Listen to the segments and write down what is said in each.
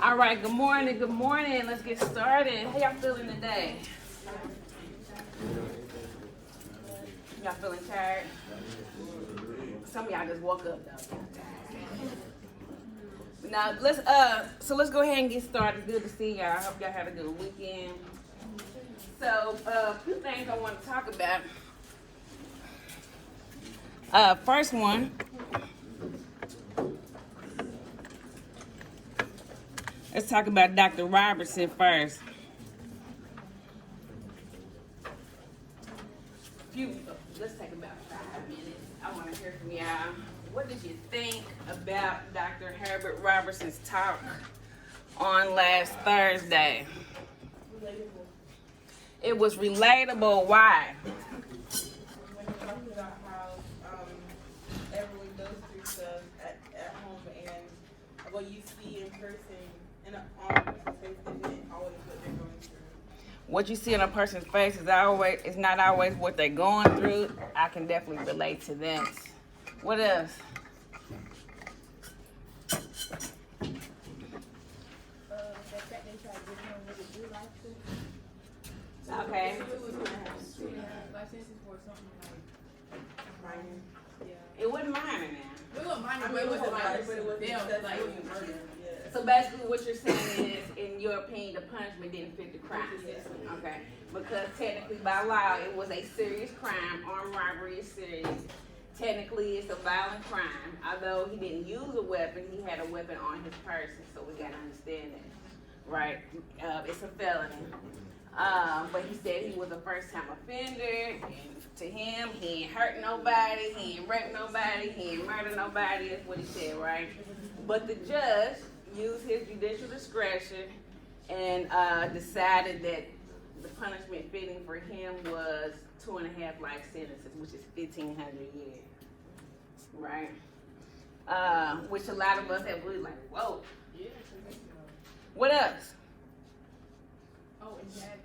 All right, good morning, good morning. Let's get started. How y'all feeling today? Y'all feeling tired? Some of y'all just woke up though. Now let's go ahead and get started. It's good to see y'all. I hope y'all had a good weekend. So a few things I want to talk about. First one. Let's talk about Dr. Robertson first. Let's take about 5 minutes. I want to hear from y'all. What did you think about Dr. Herbert Robertson's talk on last Thursday? Relatable. It was relatable. Why? When you talk about how everyone goes through stuff at home, and what you see in person and on a person's face isn't always what they're going through. What you see on a person's face is not always what they're going through. I can definitely relate to that. What else? The fact they try to give him what to do like this. Okay. It was life sentences for something like Minor. yeah. It wasn't minor now. It wasn't minor, I but mean, it was minor, like but it was them, like it was murder. Yeah. So basically what you're saying is, in your opinion, the punishment didn't fit the crime. Yes. Okay. Because technically by law, it was a serious crime. Armed robbery is serious. Technically, it's a violent crime. Although he didn't use a weapon, he had a weapon on his person. So we gotta understand that, right? It's a felony. But he said he was a first-time offender, and to him, he ain't hurt nobody, he ain't raped nobody, he ain't murdered nobody. That's what he said, right? But the judge used his judicial discretion and decided that the punishment fitting for him was 2.5 life sentences, which is 1,500 years, right? Which a lot of us have really like, whoa. yeah. What else? Oh, and that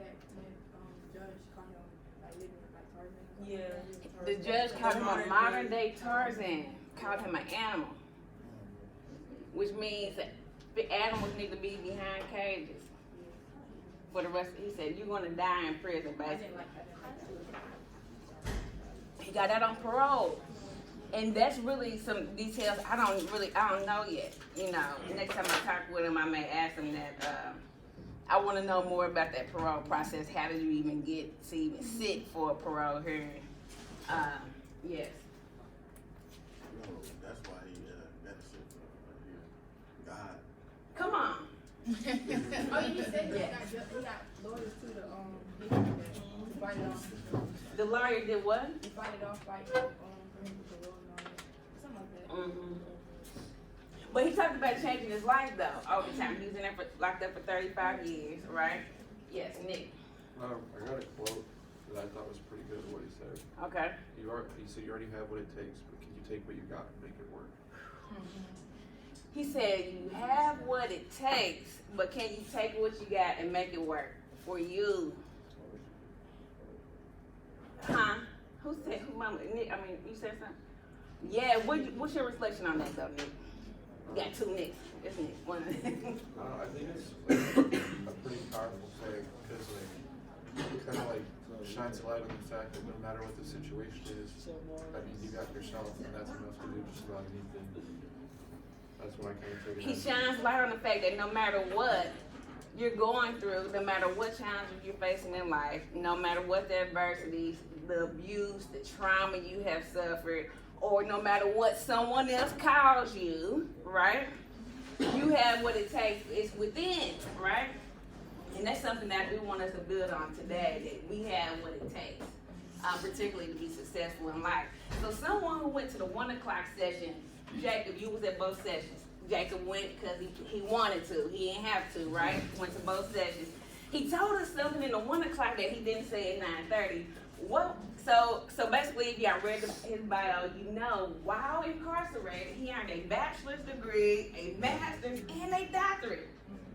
judge called him like living like Tarzan. Yeah. The judge called him a modern day Tarzan, called him an animal, which means that the animals need to be behind cages for the rest. He said, you're going to die in prison, I basically. didn't like that. He got that on parole. And that's really some details I don't know yet. You know, next time I talk with him, I may ask him that. I want to know more about that parole process. How did you even get to even sit for a parole hearing? Yes. No, that's why he got to sit for here. God. Come on. Oh, yeah, he said that he got lawyers too to fight it off. The lawyer did what? He fight it off, fight for him to parole and all that. Something like that. Mm-hmm. But he talked about changing his life though all the time. He was locked up for 35 years, right? Yes, Nick. I got a quote that I thought was pretty good what he said. Okay. He said you already have what it takes, but can you take what you got and make it work? He said you have what it takes, but can you take what you got and make it work for you? Huh? Who said? Who, Mama? Nick? I mean, you said something. Yeah. What's your reflection on that though, Nick? You got two Nicks. It's Nick. One. I think it's like a pretty powerful thing because like it kind of like shines a light on the fact that no matter what the situation is, I mean you got yourself and that's enough to do just about anything. That's what I kind of figured. He shines light on the fact that no matter what you're going through, no matter what challenges you're facing in life, no matter what the adversities, the abuse, the trauma you have suffered, or no matter what someone else calls you, right? You have what it takes. It's within, right? And that's something that I do want us to build on today, that we have what it takes, particularly to be successful in life. So someone who went to the 1 o'clock session, Jacob, you was at both sessions. Jacob went because he wanted to. He didn't have to, right? Went to both sessions. He told us something in the 1 o'clock that he didn't say at 9:30. What? So basically, if y'all read his bio, you know, while incarcerated, he earned a bachelor's degree, a master's, and a doctorate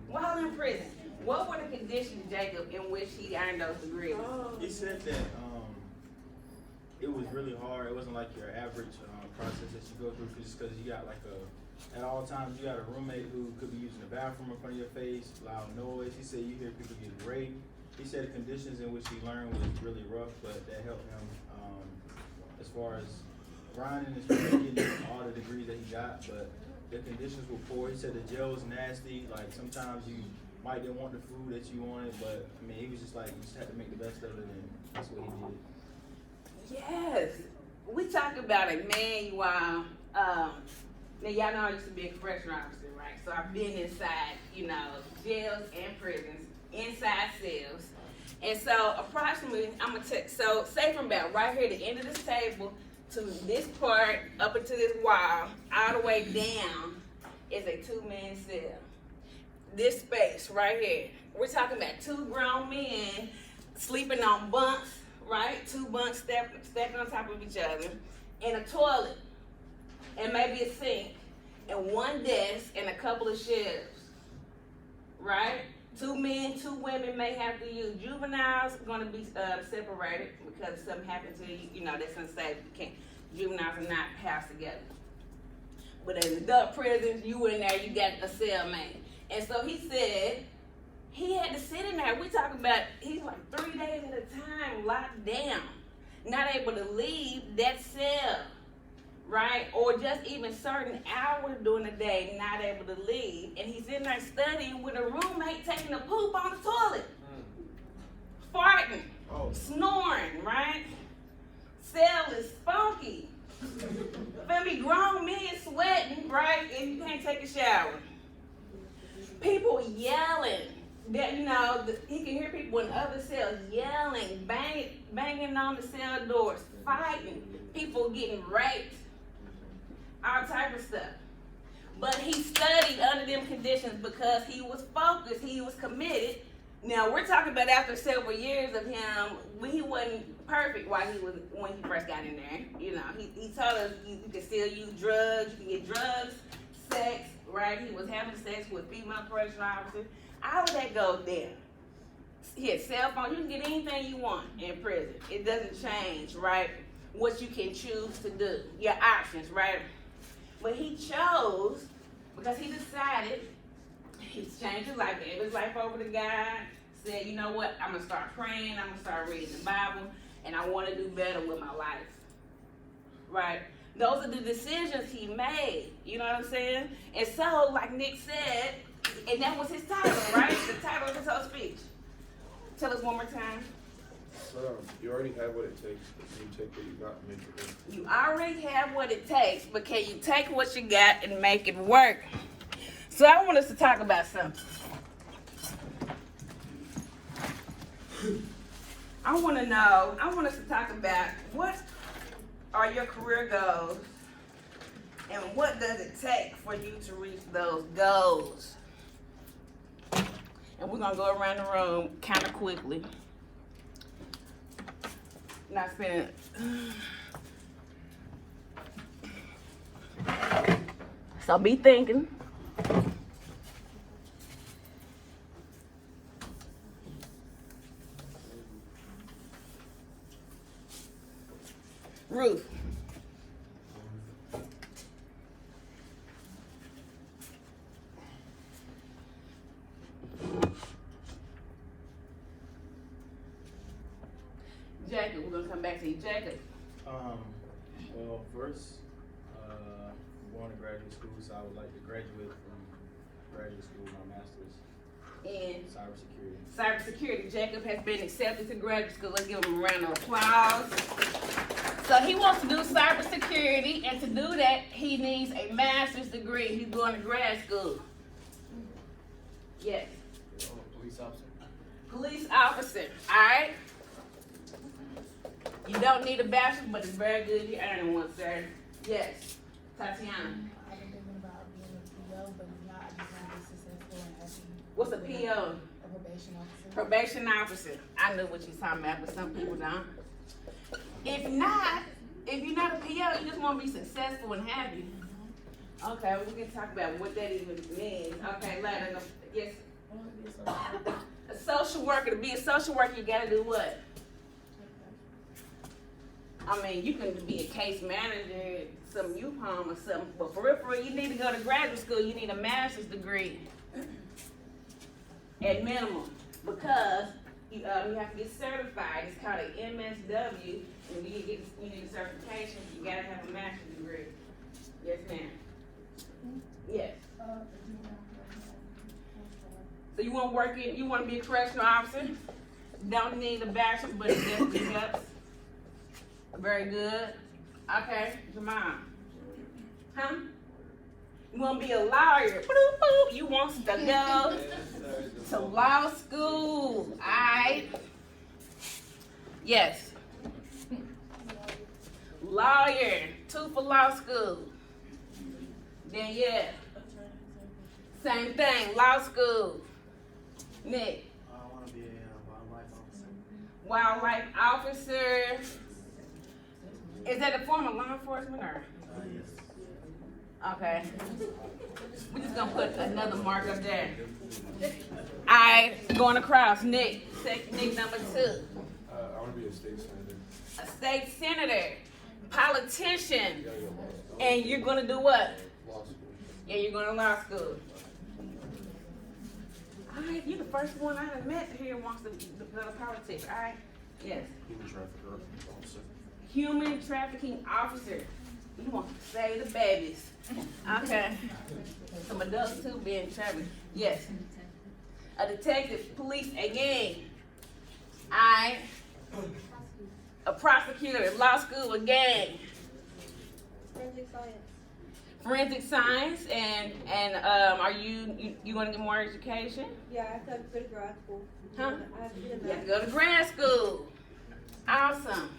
while in prison. What were the conditions, Jacob, in which he earned those degrees? He said that it was really hard. It wasn't like your average process that you go through just because you got like a At all times, you got a roommate who could be using the bathroom in front of your face, loud noise. He said you hear people getting raped. He said the conditions in which he learned was really rough, but that helped him as far as grinding, as far as getting all the degrees that he got. But the conditions were poor. He said the jail was nasty. Like sometimes you might didn't want the food that you wanted, but I mean, he was just like, you just had to make the best of it, and that's what he did. Yes. We talk about Emmanuel. Now y'all know I used to be a correctional officer, right? So I've been inside, jails and prisons, inside cells. And so approximately, so say from about right here, the end of this table, to this part, up into this wall, all the way down, is a 2-man cell. This space right here, we're talking about 2 grown men sleeping on bunks, right? 2 bunks stacked on top of each other, and a toilet, and maybe a sink, and 1 desk, and a couple of shelves, right? 2 men, 2 women may have to use. Juveniles are going to be separated because if something happened to you, that's unsafe. You can't. Juveniles are not housed together. But in adult prisons, you in there, you got a cellmate. And so he said he had to sit in there. We talking about he's like 3 days at a time, locked down, not able to leave that cell, right? Or just even certain hours during the day, not able to leave. And he's in there studying with a roommate taking a poop on the toilet, farting, snoring, right? Cell is funky. Feel me? Grown men sweating, right? And you can't take a shower. People yelling. That he can hear people in other cells yelling, banging on the cell doors, fighting, people getting raped, all type of stuff. But he studied under them conditions because he was focused, he was committed. Now we're talking about after several years of him, when he wasn't perfect when he first got in there. He told us you can still use drugs, you can get drugs, sex, right? He was having sex with female correctional officers. All of that goes there. He had cell phone. You can get anything you want in prison. It doesn't change, right? What you can choose to do, your options, right? But he chose because he decided he's changed his life, gave his life over to God. Said, you know what? I'm gonna start praying. I'm gonna start reading the Bible, and I want to do better with my life, right? Those are the decisions he made. You know what I'm saying? And so, like Nick said, and that was his title, right? The title of his whole speech. Tell us one more time. You already have what it takes, but can you take what you got and make it work? You already have what it takes, but can you take what you got and make it work? So I want us to talk about something. I want us to talk about what are your career goals and what does it take for you to reach those goals? And we're going to go around the room kind of quickly. Not spending. So be thinking. Ruth. Jacob, we're gonna come back to you. Jacob. Well, first, I'm going to graduate school, so I would like to graduate from graduate school with my master's in cybersecurity. Cybersecurity. Jacob has been accepted to graduate school. Let's give him a round of applause. So he wants to do cybersecurity, and to do that, he needs a master's degree. He's going to grad school. Yes. Police officer. Police officer. All right. You don't need a bachelor's, but it's very good you earning one, sir. Yes. Tatiana. I've been thinking about being a PO, but if not, I just want to be successful in actually. What's a PO? A probation officer. Probation officer. I know what you're talking about, but some people don't. If you're not a PO, you just want to be successful and happy. Okay, we can talk about what that even means. Okay, later. Yes. I want to be a social worker. A social worker. To be a social worker, you gotta do what? I mean, you can be a case manager at some youth home or something, but for real, you need to go to graduate school. You need a master's degree at minimum, because you have to get certified. It's called an MSW, and when you need a certification, you gotta have a master's degree. Yes, ma'am. Yes. So you want to work in? You want to be a correctional officer? Don't need a bachelor, but it definitely helps. Very good. Okay, Jamal. Huh? You want to be a lawyer? Boop, boop. You want to go to law school? Alright. Yes. Lawyer. 2 for law school. Then yeah. Same thing. Law school. Nick. I want to be a Wildlife officer. Is that a form of law enforcement or? yes. Okay. We're just gonna put another mark up there. Alright, going across. Nick. Nick number 2. I want to be a state senator. A state senator. Politician. You gotta go to law school. And you're gonna do what? Law school. Yeah, you're going to law school. Alright, you're the first one I have met here who wants to go to politics. Alright? Yes. Human trafficker officer. Human trafficking officer. You want to save the babies. Okay. Some adults too being trafficked. Yes. A detective, police again. Alright. A prosecutor, law school again. Forensic science. Forensic science, and are you want to get more education? Yeah, I have to go to grad school. Huh? I have to get a You have to go to grad school. Awesome.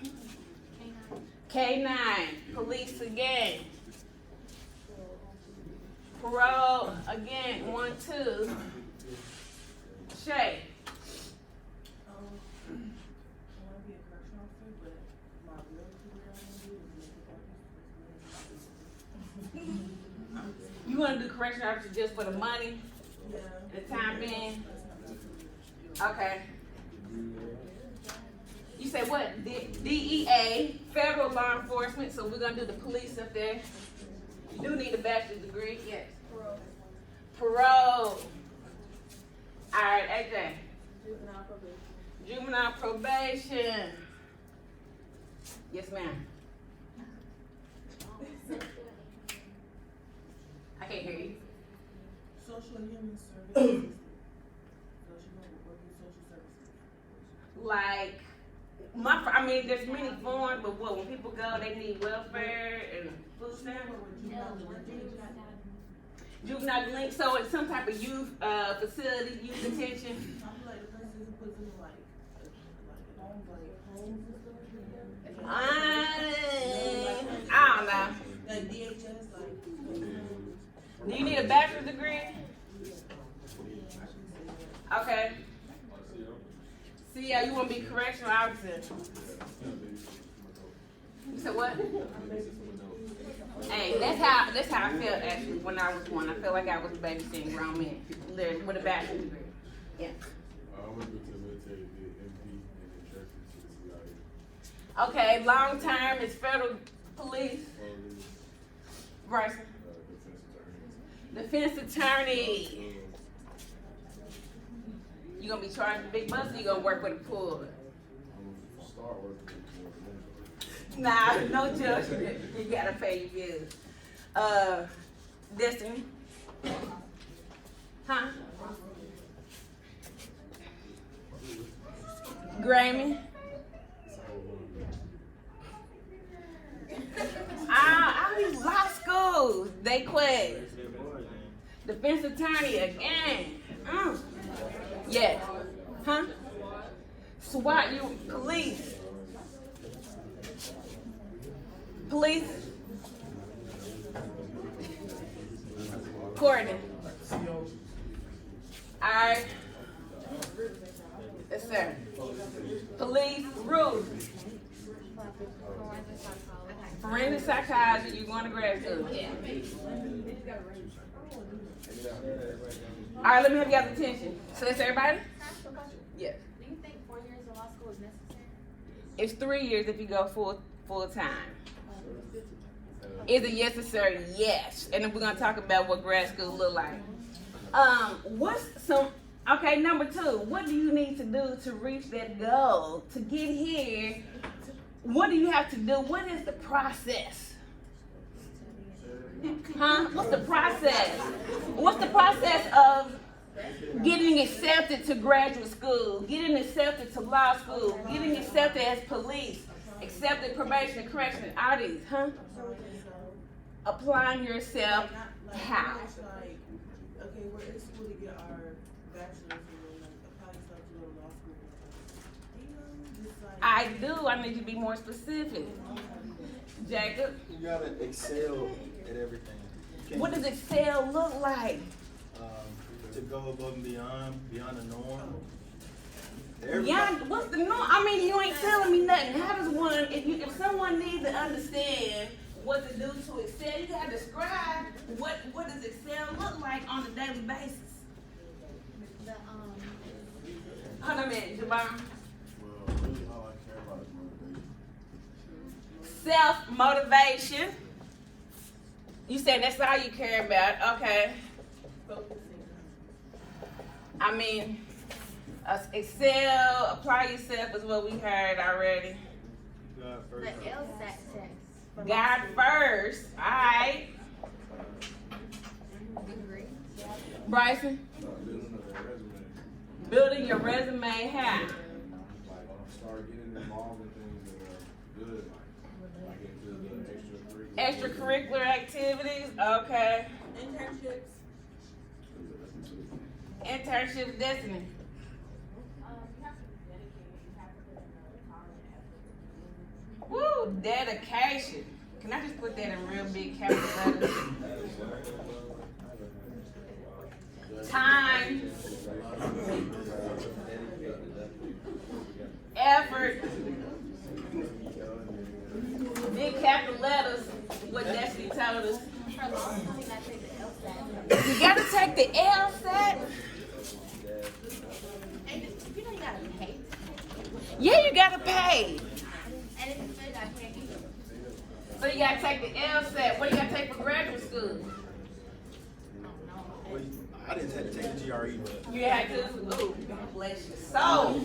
K9, police again. Parole again, 1, 2. Shay. I want to be a correctional officer, but my real career I want to do is make You want to do correctional officer just for the money, Yeah. the time being? Okay. You say what? DEA, federal law enforcement. So we're gonna do the police up there. You do need a bachelor's degree, yes. Parole. All right, AJ. Juvenile probation. Yes, ma'am. I can't hear you. Social and human services. So she went to work in social services. Like, there's many forms, but what, when people go, they need welfare and food stamps? Juvenile link, so it's some type of youth facility, youth detention. I'm like the person who puts in like homes and stuff. I don't know. Like DHS, like. Do you need a bachelor's degree? Okay. See, you want to be correctional officer. You said what? Hey, that's how I felt actually when I was one. I felt like I was babysitting grown men with a bachelor's degree. Yeah. I went to the military, did MP, and then transferred to the CIA. Okay, long term is federal police. Bryson. Defense attorney. Defense attorney. You gonna be charging big bucks or you gonna work with a pool? I'm gonna start working for Nah, no judgment. You gotta pay your bills. Destiny. Huh? Grammy. All these law schools, they quit. Defense attorney again. Yes. Huh? SWAT, you police. Police. Courtney. Alright. Yes, sir. Police, Ruth. Forensic psychology, you going to grad school? Yeah. Alright, let me have y'all's attention. So that's everybody? Yes. Do you think 4 years of law school is necessary? It's 3 years if you go full time? Is it yes or sir? Yes. And then we're gonna talk about what grad school look like. Okay, number 2, what do you need to do to reach that goal? To get here, what do you have to do? What is the process? Huh? What's the process? What's the process of getting accepted to graduate school, getting accepted to law school, getting accepted as police, accepted probation and correction, all these, huh? Applying yourself, how? Like, okay, we're in school to get our bachelor's and like apply yourself to go to law school. Just like I do. I need you to be more specific. Jacob, You gotta excel at everything. You can't what does Excel look like? to go above and beyond the norm. Beyond, what's the norm? I mean, you ain't telling me nothing. How does one, if someone needs to understand what to do to Excel, you gotta describe what does Excel look like on a daily basis. Hold on a minute, Javon. Well, really all I care about is motivation. Self-motivation. You said that's all you care about. Okay. I mean, Excel, apply yourself is what we heard already. God first. The LSAT test. God first. All right. Bryson? Building your resume how? Start getting involved in things that are good, like into the extracurricular. Extracurricular activities? Okay. internships. Internship Destiny. Woo, dedication. Can I just put that in real big capital letters? Time, effort, big capital letters, what Destiny told us. You gotta take the LSAT? You know you gotta pay. Yeah, you gotta pay. And if it's good, I can't use it. So you gotta take the LSAT. What do you gotta take for graduate school? I didn't have to take the GRE, but You had to, ooh, God bless your soul.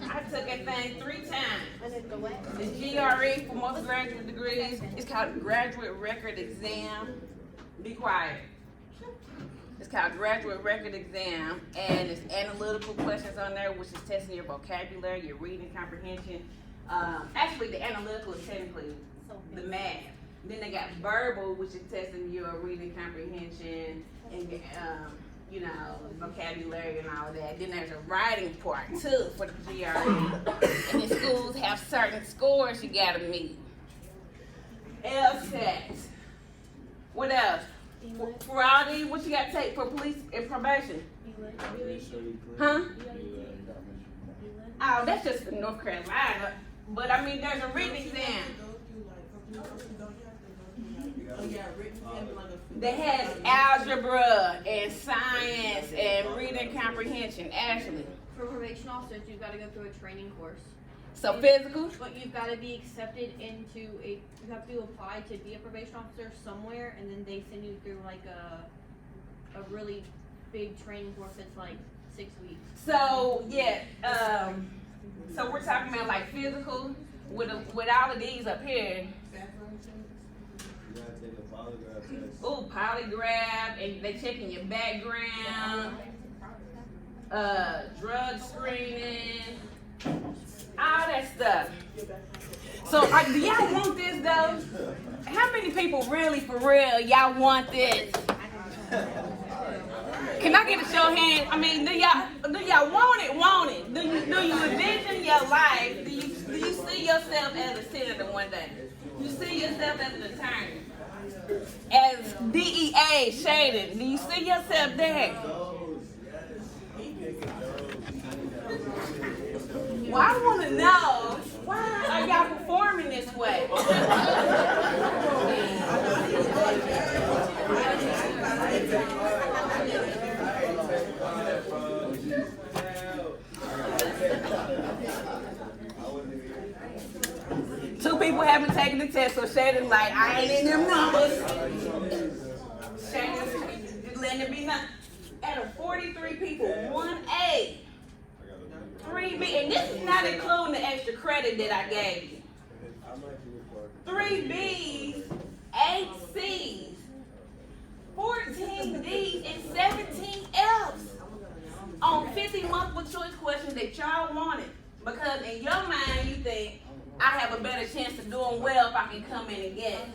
I took that thing 3 times. And it's the what? The GRE for most graduate degrees, it's called Graduate Record Exam. Be quiet. It's called Graduate Record Exam, and it's analytical questions on there, which is testing your vocabulary, your reading comprehension. Actually, the analytical is technically the math. Then they got verbal, which is testing your reading comprehension and vocabulary and all of that. Then there's a writing part too for the GRE. And the schools have certain scores you gotta meet. LSAT. What else? For all these, what you gotta take for police and probation? Huh? Oh, that's just for North Carolina. But I mean, there's a written exam. They have algebra and science and reading comprehension. Ashley. For probation officers, you've got to go through a training course. So physical? But you've got to be accepted into you have to apply to be a probation officer somewhere, and then they send you through like a really big training course that's like 6 weeks. So yeah, so we're talking about like physical with all of these up here. you gotta take a polygraph test. Ooh, polygraph, and they checking your background, drug screening, all that stuff. So do y'all want this though? How many people really, for real, y'all want this? Can I get a show of hands? I mean, do y'all want it? Want it? Do you envision your life? Do you see yourself as a senator one day? Do you see yourself as an attorney? As DEA shaded? Do you see yourself there? Well, I want to know, why are y'all performing this way? Two people credit like I ain't in them numbers. Just letting it be known. Out of 43 people, 1A, 3B, and this is not including the extra credit that I gave you. 3 B's, 8 C's, 14 D's, and 17 F's on 50 multiple choice questions that y'all wanted. Because in your mind, you think, I have a better chance of doing well if I can come in and get it.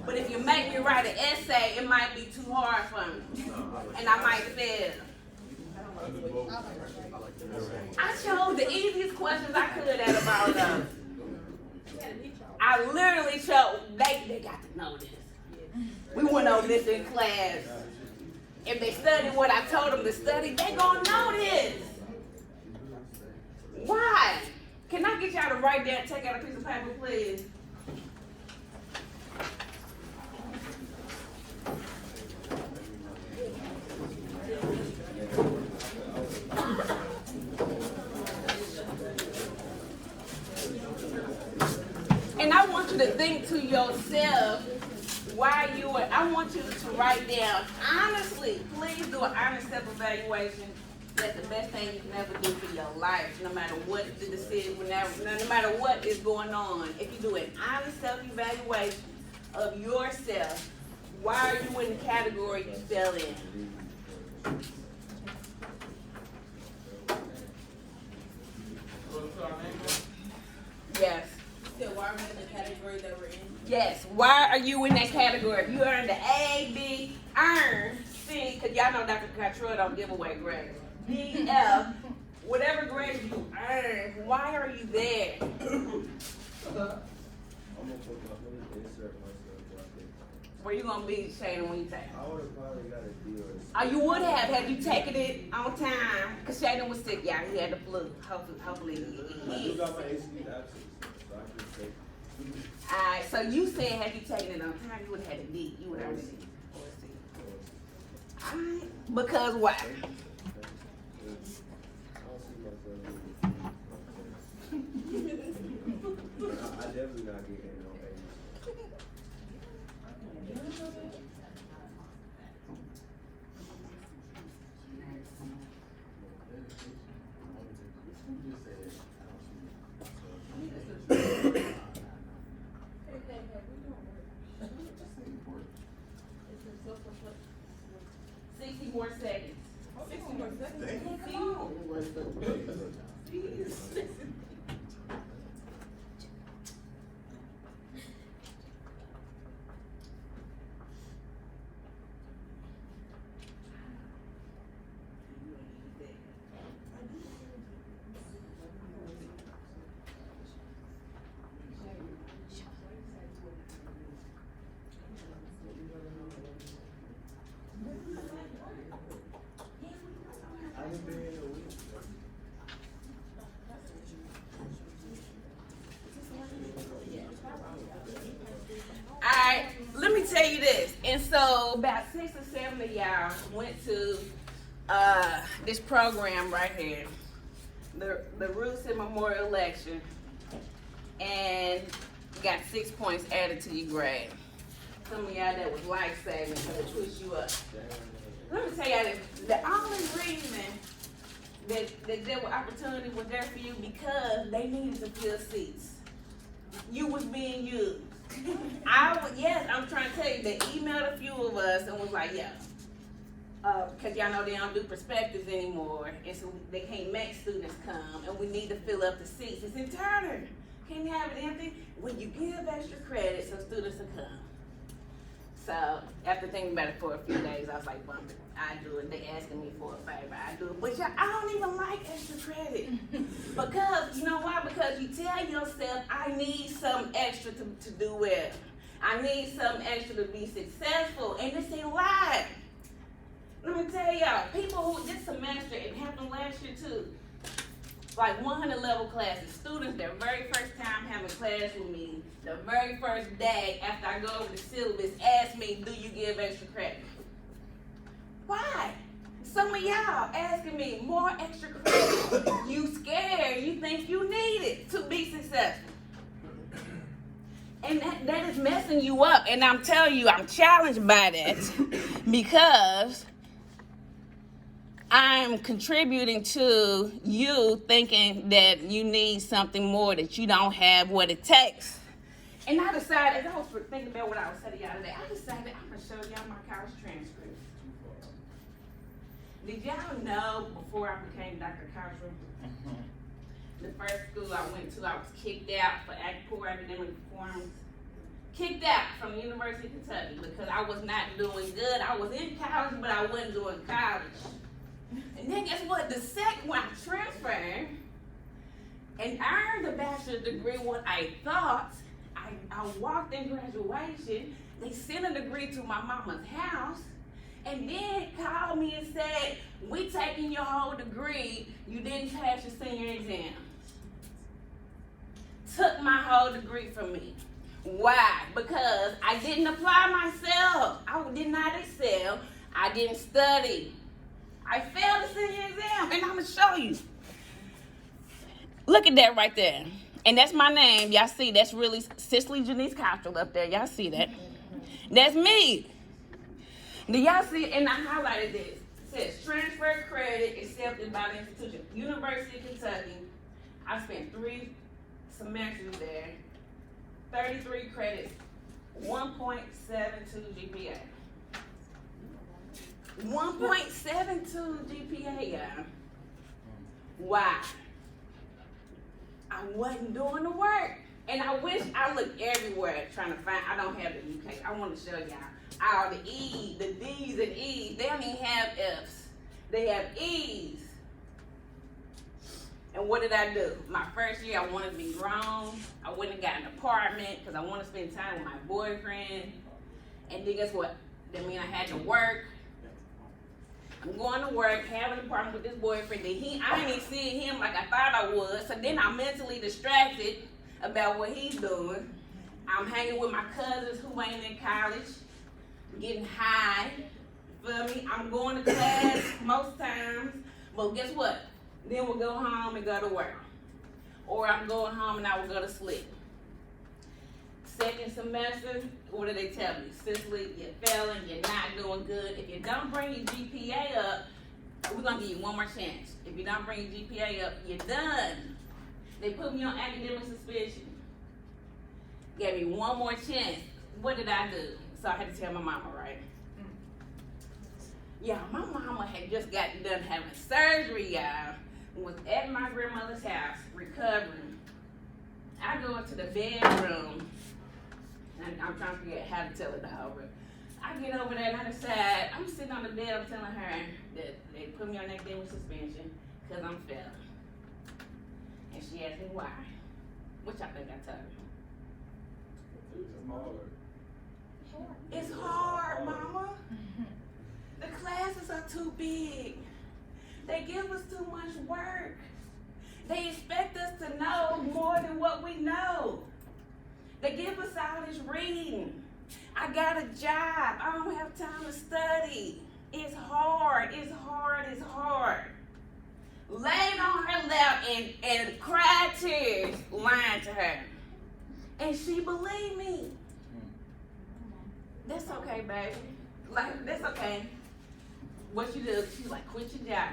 But if you make me write an essay, it might be too hard for me. And I might fail. I chose the easiest questions I could out of all of them. I literally chose, they got to know this. We went over this in class. If they study what I told them to study, they gonna know this. Why? Can I get y'all to write down, take out a piece of paper, please? And I want you to think to yourself why you are, I want you to write down, honestly, please do an honest self-evaluation. That's the best thing you can ever do for your life, no matter what the decision, no matter what is going on. If you do an honest self-evaluation of yourself, why are you in the category you fell in? Yes. So why are we in the category that we're in? Yes. Why are you in that category? If you earned the A, B, earn, C, because y'all know Dr. Cottrell don't give away grades. D, F, whatever grade you earn, why are you there? Where you gonna be, Shayna, when you take it? I would have probably got a D or a C. Oh, you would have had you taken it on time. Because Shayna was sick, y'all. He had the flu. Hopefully I do got my AC's absence, so I can take it. Alright, so you said had you taken it on time, you would have had a D. You would have had a D or a C. Alright. Because why? I don't see myself I definitely not getting no A's. More seconds. 60 more seconds. Come on. I haven't been in a week. Alright, let me tell you this. And so about 6 or 7 of y'all went to this program right here, the Roots and Memorial Lecture, and got 6 points added to your grade. Some of y'all that was life-saving, so to twist you up. Let me tell y'all this, the only reason that there were opportunity was there for you because they needed to fill seats. You was being used. I'm trying to tell you, they emailed a few of us and was like, yeah, because y'all know they don't do perspectives anymore, and so they can't make students come, and we need to fill up the seats. It's in Turner. Can't have it empty. When you give extra credit so students will come. So after thinking about it for a few days, I was like, bump it. I do it. They asking me for a favor. I do it. But I don't even like extra credit. Because, you know why? Because you tell yourself, I need some extra to do well. I need some extra to be successful. And this ain't lie. Let me tell y'all, people who, this semester, it happened last year too, like 100 level classes, students their very first time having class with me, the very first day after I go over the syllabus, ask me, do you give extra credit? Why? Some of y'all asking me more extra credit. You scared, you think you need it to be successful. And that is messing you up. And I'm telling you, I'm challenged by that because I'm contributing to you thinking that you need something more, that you don't have what it takes. And I decided, as I was thinking about what I was telling y'all today, I decided I'm going to show y'all my college transcripts. Did y'all know before I became Dr. Cottrell, the first school I went to, I was kicked out for poor academic performance. Kicked out from the University of Kentucky because I was not doing good. I was in college, but I wasn't doing college. And then guess what? The second one, I transferred and earned a bachelor's degree, what I thought. I walked in graduation. They sent a degree to my mama's house and then called me and said, we taking your whole degree. You didn't pass your senior exam. Took my whole degree from me. Why? Because I didn't apply myself. I did not excel. I didn't study. I failed the senior exam, and I'm going to show you. Look at that right there. And that's my name. Y'all see, that's really Cicely Janice Cottrell up there. Y'all see that? That's me. Do y'all see? And I highlighted this. It says, transfer credit accepted by the institution. University of Kentucky. I spent 3 semesters there. 33 credits. 1.72 GPA. 1.72 GPA, y'all. Why? I wasn't doing the work. And I wish I looked everywhere trying to find, I don't have the UK. I want to show y'all all the E's, the D's and E's. They don't even have F's. They have E's. And what did I do? My first year, I wanted to be grown. I went and got an apartment because I want to spend time with my boyfriend. And then guess what? That means I had to work. I'm going to work, having an apartment with this boyfriend. Then I ain't even seeing him like I thought I would. So then I'm mentally distracted about what he's doing. I'm hanging with my cousins who ain't in college, getting high. Feel me? I'm going to class most times. But guess what? Then we'll go home and go to work. Or I'm going home and I will go to sleep. Second semester, what do they tell me? Cicely, you're failing, you're not doing good. If you don't bring your GPA up, we're going to give you one more chance. If you don't bring your GPA up, you're done. They put me on academic suspension. Gave me one more chance. What did I do? So I had to tell my mama, right? Yeah, my mama had just gotten done having surgery, y'all. Was at my grandmother's house, recovering. I go into the bedroom. I'm trying to figure out how to tell it all, but I get over there and I decide, I'm sitting on the bed, I'm telling her that they put me on academic suspension because I'm failing. And she asked me why, which I think I told her. It's hard, mama. The classes are too big. They give us too much work. They expect us to know more than what we know. They give us all this reading. I got a job. I don't have time to study. It's hard. It's hard. It's hard. Laid on her lap and cried tears, lying to her. And she believed me. That's okay, baby. Like, that's okay. What you do, she's like, quit your job.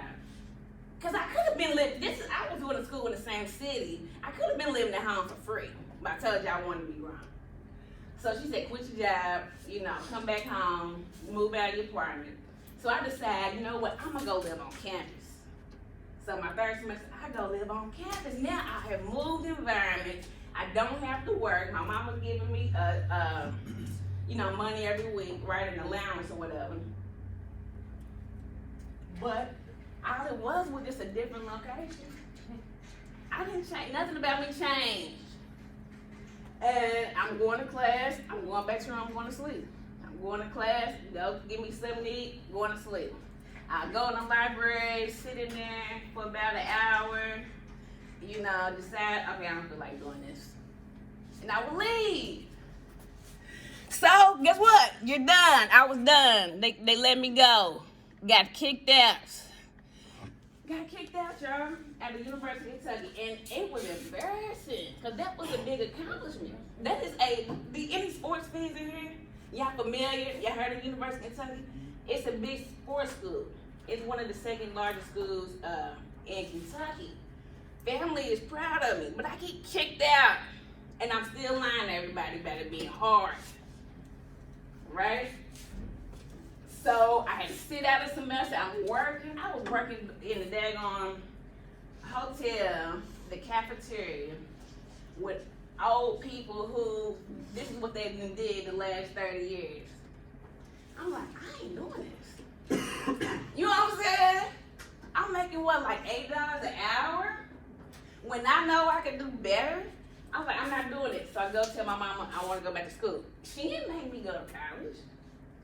Because I could have been living, I was going to school in the same city. I could have been living at home for free. But I told you I wanted to be grown. So she said, quit your job, come back home, move out of your apartment. So I decided, you know what, I'm going to go live on campus. So my third semester, I go live on campus. Now I have moved environment. I don't have to work. My mama's giving me, money every week, right, an allowance or whatever. But all it was just a different location. I didn't change, nothing about me changed. And I'm going to class, I'm going back to room, I'm going to sleep. I'm going to class, go give me something to eat, going to sleep. I go in the library, sit in there for about an hour, decide, okay, I don't feel like doing this. And I will leave. So, guess what? You're done. I was done. They let me go. Got kicked out. got kicked out, y'all, at the University of Kentucky, and it was embarrassing, because that was a big accomplishment. That is any sports fans in here, y'all familiar? Y'all heard of the University of Kentucky? It's a big sports school. It's one of the second largest schools in Kentucky. Family is proud of me, but I get kicked out, and I'm still lying to everybody about it being hard, right? So I had to sit out a semester. I'm working. I was working in the daggone hotel, the cafeteria, with old people who, this is what they did the last 30 years. I'm like, I ain't doing this. You know what I'm saying? I'm making what, like $8 an hour? When I know I can do better, I was like, I'm not doing it. So I go tell my mama I want to go back to school. She didn't make me go to college.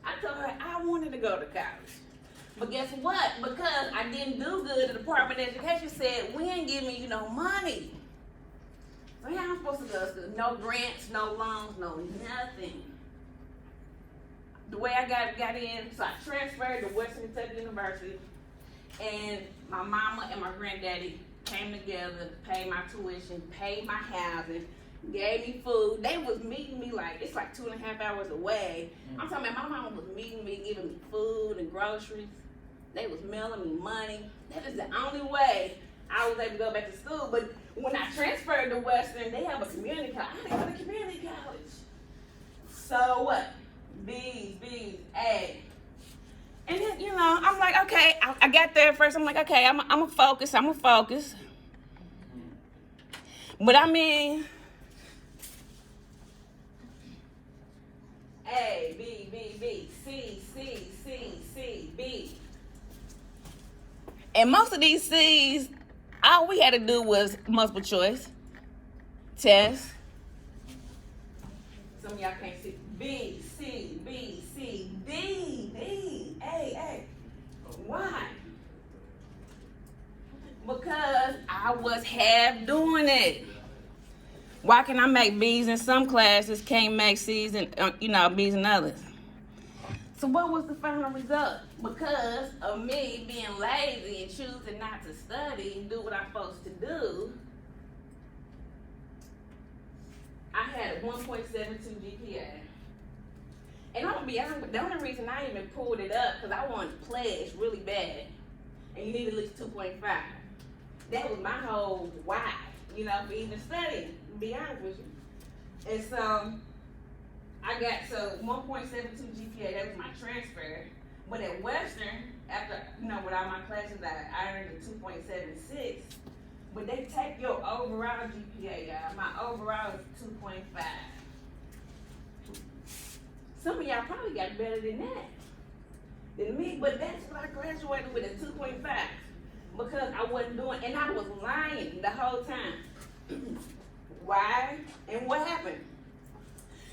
I told her I wanted to go to college. But guess what? Because I didn't do good, the Department of Education said, we ain't giving you no money. So how I'm supposed to go to school? No grants, no loans, no nothing. The way I got in, so I transferred to Western Kentucky University, and my mama and my granddaddy came together, paid my tuition, paid my housing, gave me food. They was meeting me it's like 2.5 hours away. I'm talking about my mama was meeting me, giving me food and groceries. They was mailing me money. That is the only way I was able to go back to school. But when I transferred to Western, they have a community college. I didn't go to community college. So what? B's, A. And then, I'm like, okay, I got there first. I'm like, okay, I'm a focus. But I mean, A, B, C, B. And most of these C's, all we had to do was multiple choice, test. Some of y'all can't see. B, C, D, A. Why? Because I was half doing it. Why can I make B's in some classes, can't make C's and B's in others? So what was the final result? Because of me being lazy and choosing not to study and do what I'm supposed to do, I had a 1.72 GPA. And I'm gonna be honest, the only reason I even pulled it up because I wanted to pledge really bad. And you need at least 2.5. That was my whole why, for even studying, to be honest with you. And so I got 1.72 GPA, that was my transfer. But at Western, after, with all my classes, I earned a 2.76. But they take your overall GPA, y'all. My overall is 2.5. Some of y'all probably got better than me, but that's what I graduated with, a 2.5. Because I wasn't doing, and I was lying the whole time. Why? And what happened?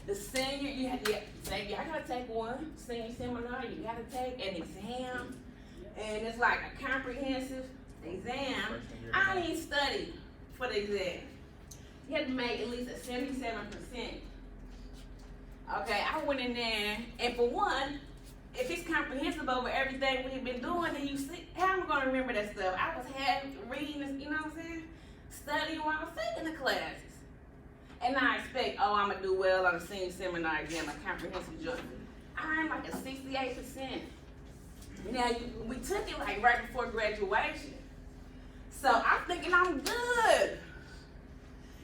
The senior, y'all gotta take one senior seminar, you gotta take an exam, and it's like a comprehensive exam. I didn't study for the exam. You had to make at least a 77%. Okay, I went in there, and for one, if it's comprehensive over everything we've been doing, then you see, how am I gonna remember that stuff? I was half reading this, you know what I'm saying? Studying while I was taking the classes. And I expect, I'm gonna do well on a senior seminar exam, a comprehensive joint. I earned like a 68%. Now, we took it like right before graduation. So I'm thinking I'm good.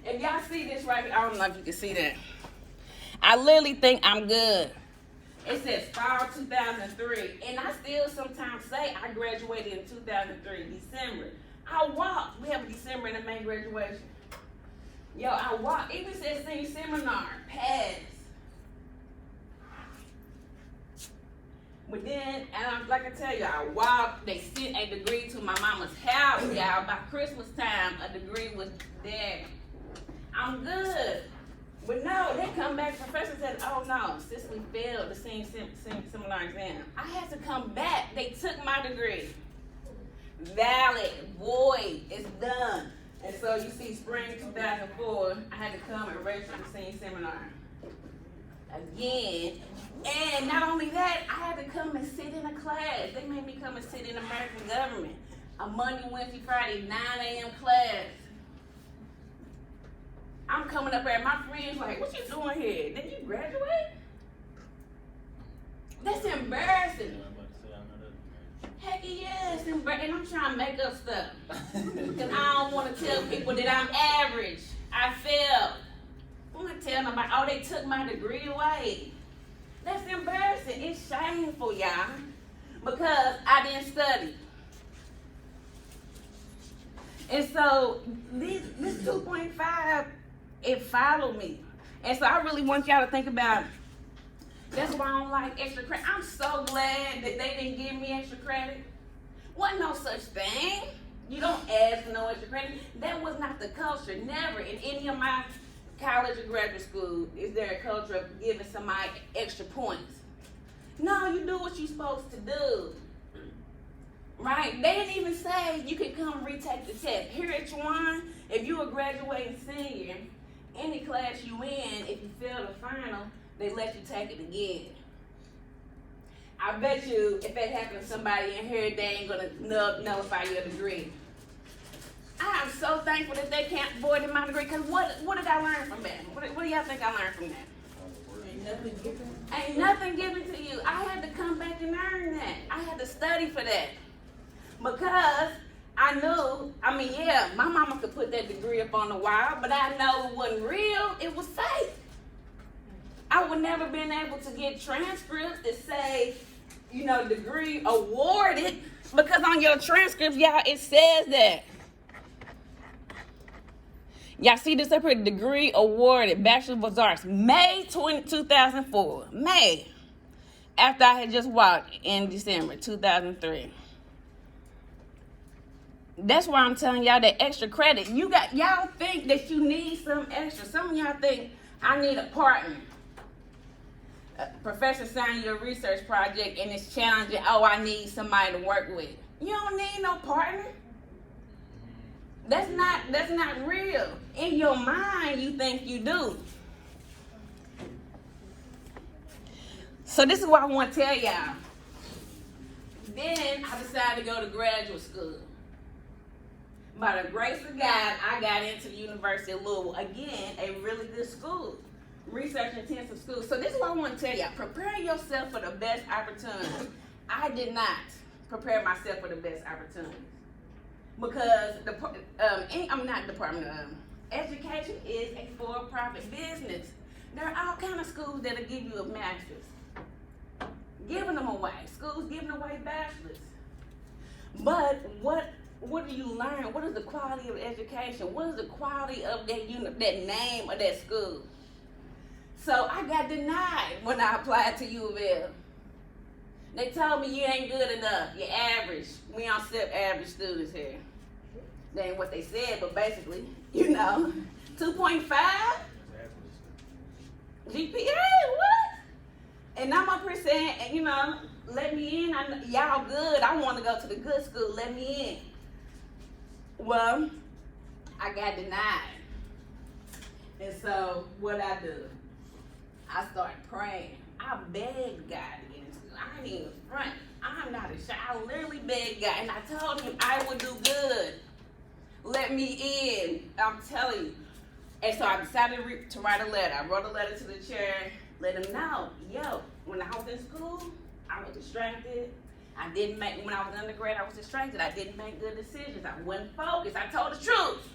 If y'all see this right here, I don't know if you can see that. I literally think I'm good. It says fall 2003, and I still sometimes say I graduated in 2003, December. I walked. We have a December and a May graduation. Yo, I walked. Even says senior seminar, pass. But then, like I tell you, I walked. They sent a degree to my mama's house, y'all. By Christmas time, a degree was there. I'm good. But no, they come back, the professor said, oh no, since we failed the senior seminar exam, I had to come back. They took my degree. Valid, void, it's done. And so you see, spring 2004, I had to come and register the senior seminar again. And not only that, I had to come and sit in a class. They made me come and sit in American government. a Monday, Wednesday, Friday, 9 a.m. class. I'm coming up there, my friends like, what you doing here? Did you graduate? That's embarrassing. Heck yeah, it's embarrassing. And I'm trying to make up stuff. Because I don't want to tell people that I'm average. I failed. I'm going to tell nobody, oh, they took my degree away. That's embarrassing. It's shameful, y'all. Because I didn't study. And so this 2.5, it followed me. And so I really want y'all to think about, that's why I don't like extra credit. I'm so glad that they didn't give me extra credit. Wasn't no such thing. You don't ask for no extra credit. That was not the culture. Never in any of my college or graduate school is there a culture of giving somebody extra points. No, you do what you're supposed to do. Right? They didn't even say you could come retake the test. Here at Juwan, if you a graduating senior, any class you in, if you fail the final, they let you take it again. I bet you if that happened to somebody in here, they ain't gonna nullify your degree. I am so thankful that they can't void my degree, because what did I learn from that? What do y'all think I learned from that? Ain't nothing given. Ain't nothing given to you. I had to come back and earn that. I had to study for that. Because I knew, yeah, my mama could put that degree up on the wall, but I know it wasn't real, it was fake. I would never been able to get transcripts that say, degree awarded, because on your transcripts, y'all, it says that. Y'all see this up here, degree awarded, Bachelor of Arts, May 2004, May, after I had just walked in December 2003. That's why I'm telling y'all that extra credit. Y'all think that you need some extra. Some of y'all think I need a partner. A professor signed your research project and it's challenging. Oh, I need somebody to work with. You don't need no partner. That's not real. In your mind, you think you do. So this is what I want to tell y'all. Then I decided to go to graduate school. By the grace of God, I got into the University of Louisville. Again, a really good school. Research intensive school. So this is what I want to tell y'all. Prepare yourself for the best opportunities. I did not prepare myself for the best opportunities. Because education is a for-profit business. There are all kinds of schools that'll give you a master's. Giving them away. Schools giving away bachelors. But what do you learn? What is the quality of education? What is the quality of that name of that school? So I got denied when I applied to U of L. They told me you ain't good enough. You're average. We don't accept average students here. That ain't what they said, but basically, 2.5 GPA, what? And I'm up here saying, let me in. Y'all good. I want to go to the good school. Let me in. Well, I got denied. And so what I do? I started praying. I begged God to get into school. I ain't even front. I'm not a shy. I literally begged God. And I told him I would do good. Let me in. I'm telling you. And so I decided to write a letter. I wrote a letter to the chair. Let him know. When I was in school, I was distracted. When I was undergrad, I was distracted. I didn't make good decisions. I wasn't focused. I told the truth.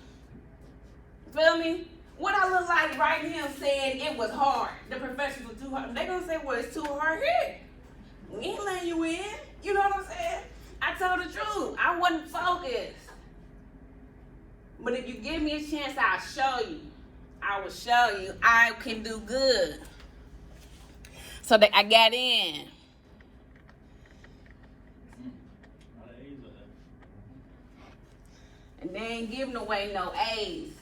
Feel me? What I look like right here saying it was hard. The professors were too hard. They're going to say, well, it's too hard here. We ain't letting you in. You know what I'm saying? I told the truth. I wasn't focused. But if you give me a chance, I'll show you. I will show you I can do good. So that I got in. And they ain't giving away no A's.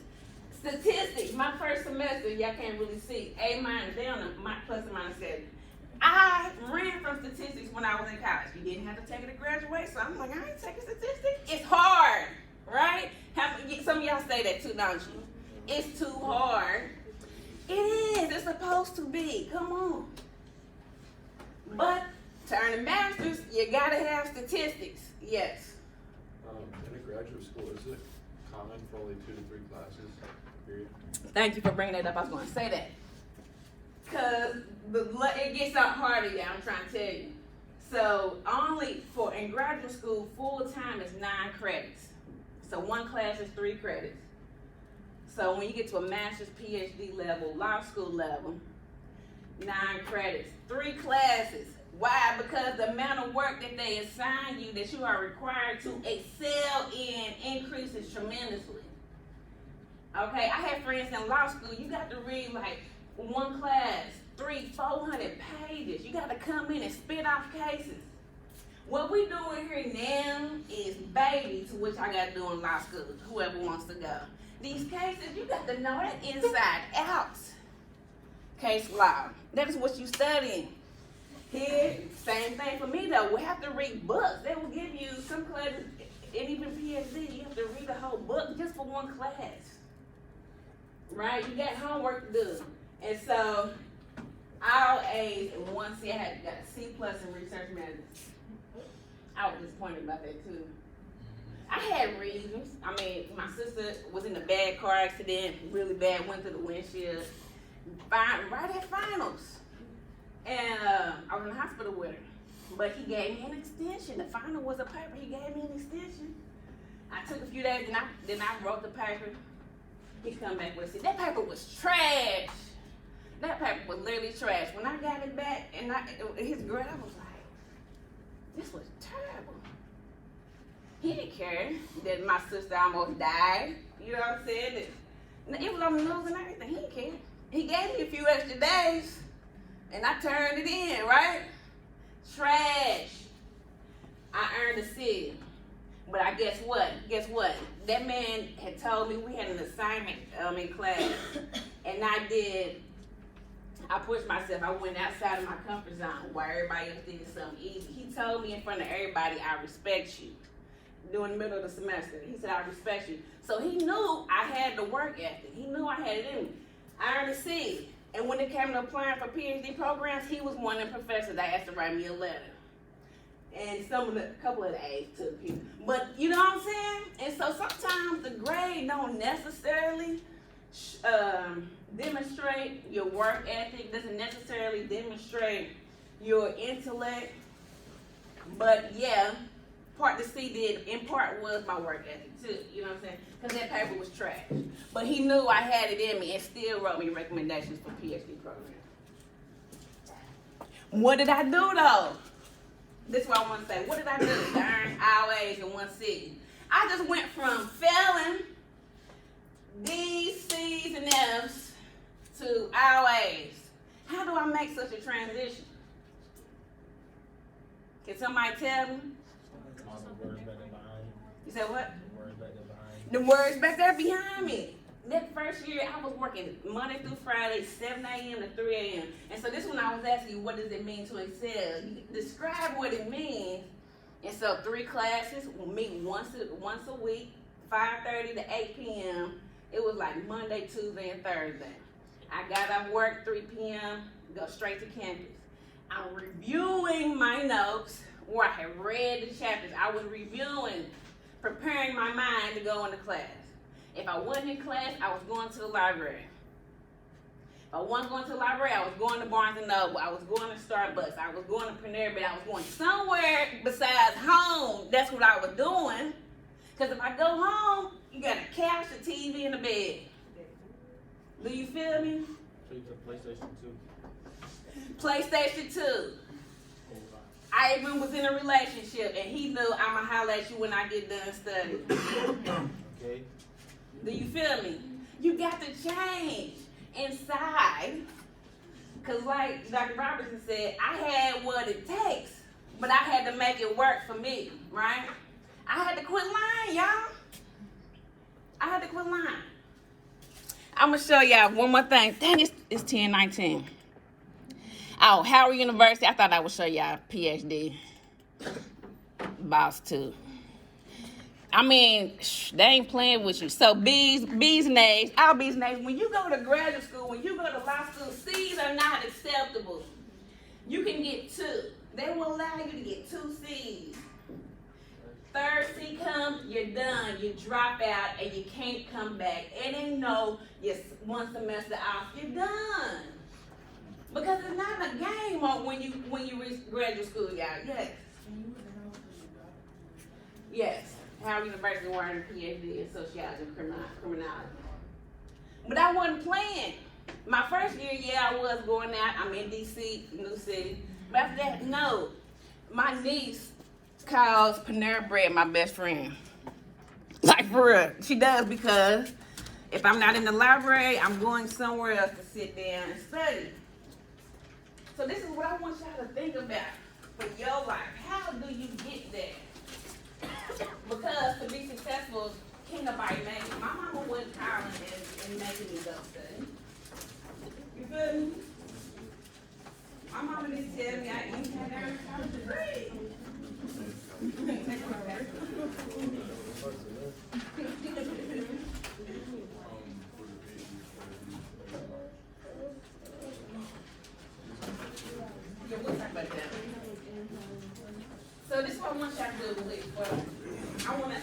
Statistics, my first semester, y'all can't really see. A minus, they on the plus or minus 7. I ran from statistics when I was in college. You didn't have to take it to graduate, so I'm like, I ain't taking statistics. It's hard, right? Some of y'all say that too, don't you? It's too hard. It is. It's supposed to be. Come on. But to earn a master's, you gotta have statistics. Yes. In a graduate school, is it common for only 2 to 3 classes, period? Thank you for bringing that up. I was going to say that. Because it gets up harder, yeah, I'm trying to tell you. So in graduate school, full time is 9 credits. So one class is 3 credits. So when you get to a master's, PhD level, law school level, 9 credits, 3 classes. Why? Because the amount of work that they assign you that you are required to excel in increases tremendously. Okay, I had friends in law school, you got to read like one class, 300-400 pages. You got to come in and spit off cases. What we doing here now is baby to which I got to do in law school, whoever wants to go. These cases, you got to know that inside out. Case law, that is what you studying. Here, same thing for me though. We have to read books. They will give you some classes, and even PhD, you have to read the whole book just for one class. Right? You got homework to do. And so, all A's and 1 C, I got a C+ in research management. I was disappointed about that too. I had reasons. I mean, my sister was in a bad car accident, really bad, went through the windshield. Right at finals. And I was in the hospital with her. But he gave me an extension. The final was a paper. He gave me an extension. I took a few days, then I wrote the paper. He come back with it. That paper was trash. That paper was literally trash. When I got it back, and his grade, I was like, this was terrible. He didn't care that my sister almost died. You know what I'm saying? It was on the news and everything. He didn't care. He gave me a few extra days, and I turned it in, right? Trash. I earned a C. But guess what? That man had told me we had an assignment in class, and I pushed myself. I went outside of my comfort zone while everybody else did something easy. He told me in front of everybody, I respect you. During the middle of the semester, he said, I respect you. So he knew I had the work ethic. He knew I had it in me. I earned a C. And when it came to applying for PhD programs, he was one of the professors that asked to write me a letter. And a couple of the A's took him. But you know what I'm saying? And so sometimes the grade don't necessarily demonstrate your work ethic, doesn't necessarily demonstrate your intellect. But yeah, part the C did, in part was my work ethic too, you know what I'm saying? Because that paper was trash. But he knew I had it in me and still wrote me recommendations for PhD programs. What did I do though? This is what I want to say. What did I do to earn all A's in 1 C? I just went from failing D's, C's, and F's to all A's. How do I make such a transition? Can somebody tell me? You said what? The words back there behind me. That first year, I was working Monday through Friday, 7 a.m. to 3 a.m. And so this one I was asking you, what does it mean to excel? You describe what it means. And so 3 classes, we'll meet once a week, 5:30 to 8 p.m. It was like Monday, Tuesday, and Thursday. I got off work 3 p.m., go straight to campus. I'm reviewing my notes where I had read the chapters. I was reviewing, preparing my mind to go into class. If I wasn't in class, I was going to the library. If I wasn't going to the library, I was going to Barnes & Noble. I was going to Starbucks. I was going to Panera Bread. I was going somewhere besides home. That's what I was doing. Because if I go home, you got a couch, a TV, and a bed. Do you feel me? PlayStation 2. PlayStation 2. I even was in a relationship, and he knew I'ma holler at you when I get done studying. Okay. Do you feel me? You got to change inside. Because like Dr. Robertson said, I had what it takes, but I had to make it work for me, right? I had to quit lying, y'all. I had to quit lying. I'm going to show y'all one more thing. Dang, it's 10:19. Oh, Howard University. I thought I would show y'all PhD. Boss too. I mean, they ain't playing with you. So B's and A's, all B's and A's. When you go to graduate school, when you go to law school, C's are not acceptable. You can get 2. They will allow you to get 2 C's. 3rd C comes, you're done. You drop out and you can't come back. It ain't no one semester off. You're done. Because it's not a game when you reach graduate school, y'all. Yes. Yes. Howard University earned a PhD in sociology and criminology. But I wasn't playing. My first year, yeah, I was going out. I'm in DC, new city. But after that, no. My niece calls Panera Bread my best friend. Like, for real. She does, because if I'm not in the library, I'm going somewhere else to sit down and study. So this is what I want y'all to think about for your life. How do you get there? Because to be successful, can't nobody make it. My mama wasn't calling and making me go study. You feel me? My mama didn't tell me I even had earned a college degree. Yeah, we'll talk about that. So this is what I want y'all to do with. I wanna